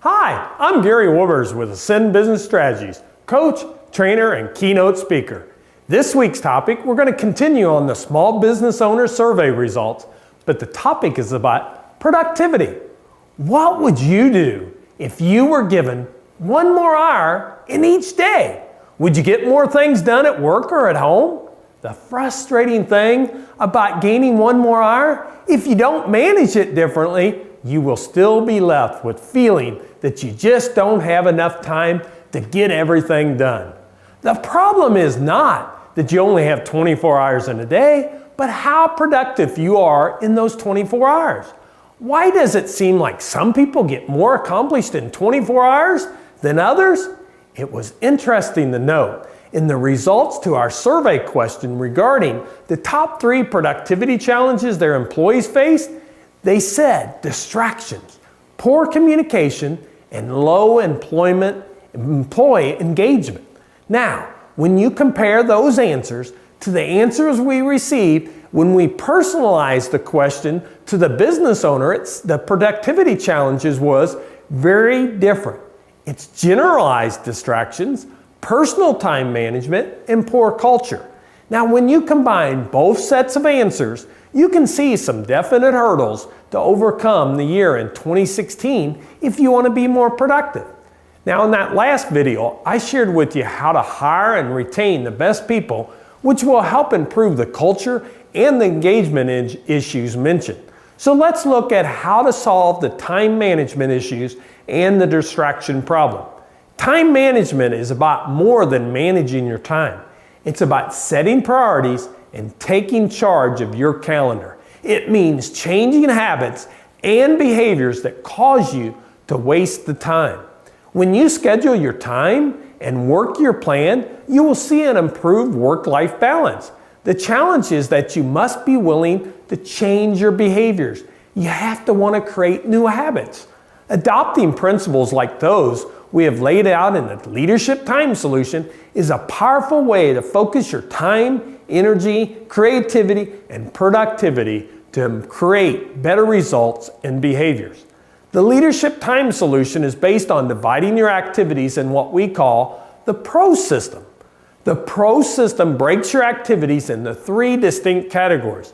Hi, I'm Gary Woobers with Ascend Business Strategies, coach, trainer, and keynote speaker. This week's topic, we're going to continue on the Small Business Owner Survey results, but the topic is about productivity. What would you do if you were given one more hour in each day? Would you get more things done at work or at home? The frustrating thing about gaining one more hour, if you don't manage it differently, you will still be left with feeling that you just don't have enough time to get everything done. The problem is not that you only have 24 hours in a day, but how productive you are in those 24 hours. Why does it seem like some people get more accomplished in 24 hours than others? It was interesting to note in the results to our survey question regarding the top 3 productivity challenges their employees faced. They said distractions, poor communication, and low employee engagement. Now, when you compare those answers to the answers we received when we personalized the question to the business owner, the productivity challenges was very different. It's generalized distractions, personal time management, and poor culture. Now, when you combine both sets of answers, you can see some definite hurdles to overcome the year in 2016 if you want to be more productive. Now, in that last video, I shared with you how to hire and retain the best people, which will help improve the culture and the engagement issues mentioned. So let's look at how to solve the time management issues and the distraction problem. Time management is about more than managing your time. It's about setting priorities and taking charge of your calendar. It means changing habits and behaviors that cause you to waste the time. When you schedule your time and work your plan, you will see an improved work-life balance. The challenge is that you must be willing to change your behaviors. You have to want to create new habits. Adopting principles like those we have laid out in the Leadership Time Solution is a powerful way to focus your time, energy, creativity, and productivity to create better results and behaviors. The Leadership Time Solution is based on dividing your activities in what we call the PRO system. The PRO system breaks your activities into 3 distinct categories: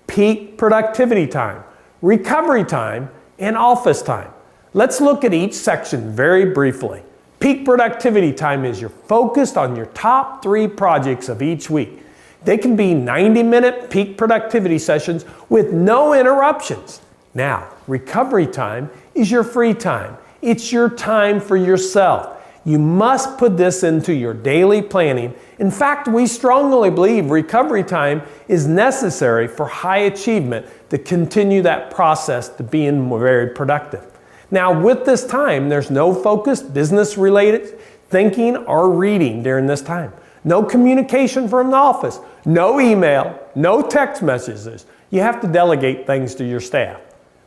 peak productivity time, recovery time, and office time. Let's look at each section very briefly. Peak productivity time is you're focused on your top 3 projects of each week. They can be 90-minute peak productivity sessions with no interruptions. Now, recovery time is your free time. It's your time for yourself. You must put this into your daily planning. In fact, we strongly believe recovery time is necessary for high achievement to continue that process to being very productive. Now, with this time, there's no focused business-related thinking or reading during this time. No communication from the office, no email, no text messages. You have to delegate things to your staff.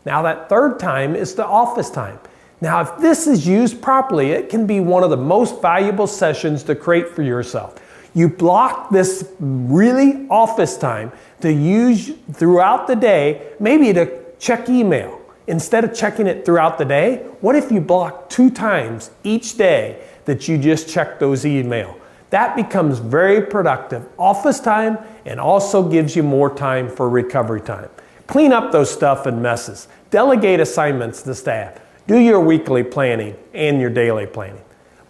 Now, that third time is the office time. Now, if this is used properly, it can be one of the most valuable sessions to create for yourself. You block this really office time to use throughout the day, maybe to check email. Instead of checking it throughout the day, what if you block 2 times each day that you just check those emails? That becomes very productive office time and also gives you more time for recovery time. Clean up those stuff and messes. Delegate assignments to staff. Do your weekly planning and your daily planning.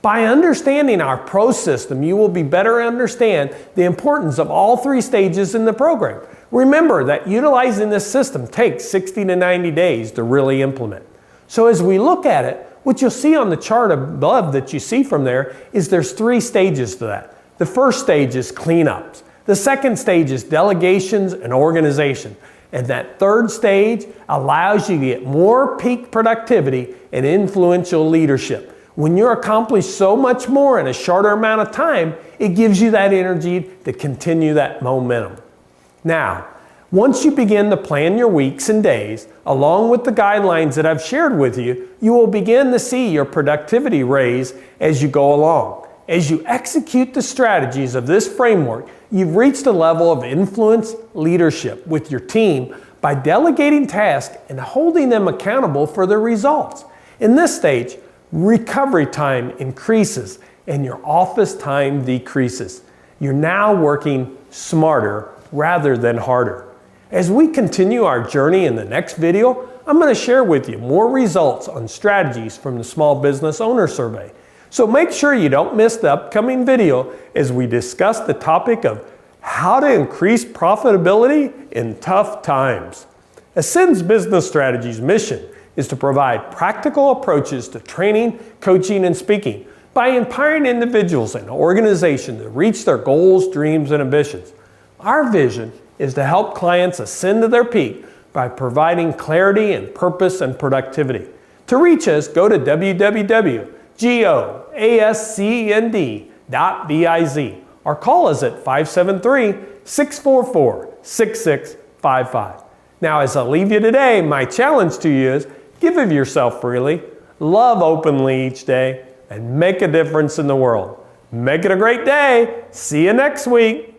By understanding our PRO system, you will be better understand the importance of all 3 stages in the program. Remember that utilizing this system takes 60 to 90 days to really implement. So as we look at it, what you'll see on the chart above that you see from there is there's 3 stages to that. The first stage is cleanups. The second stage is delegations and organization. And that third stage allows you to get more peak productivity and influential leadership. When you accomplish so much more in a shorter amount of time, it gives you that energy to continue that momentum. Now, once you begin to plan your weeks and days, along with the guidelines that I've shared with you, you will begin to see your productivity raise as you go along. As you execute the strategies of this framework, you've reached a level of influence leadership with your team by delegating tasks and holding them accountable for their results. In this stage, recovery time increases, and your office time decreases. You're now working smarter rather than harder. As we continue our journey in the next video, I'm going to share with you more results on strategies from the Small Business Owner Survey. So make sure you don't miss the upcoming video as we discuss the topic of how to increase profitability in tough times. Ascend's Business Strategies mission is to provide practical approaches to training, coaching, and speaking by empowering individuals and organizations to reach their goals, dreams, and ambitions. Our vision is to help clients ascend to their peak by providing clarity and purpose and productivity. To reach us, go to www.goascend.biz or call us at 573-644-6655. Now, as I leave you today, my challenge to you is give of yourself freely, love openly each day, and make a difference in the world. Make it a great day. See you next week.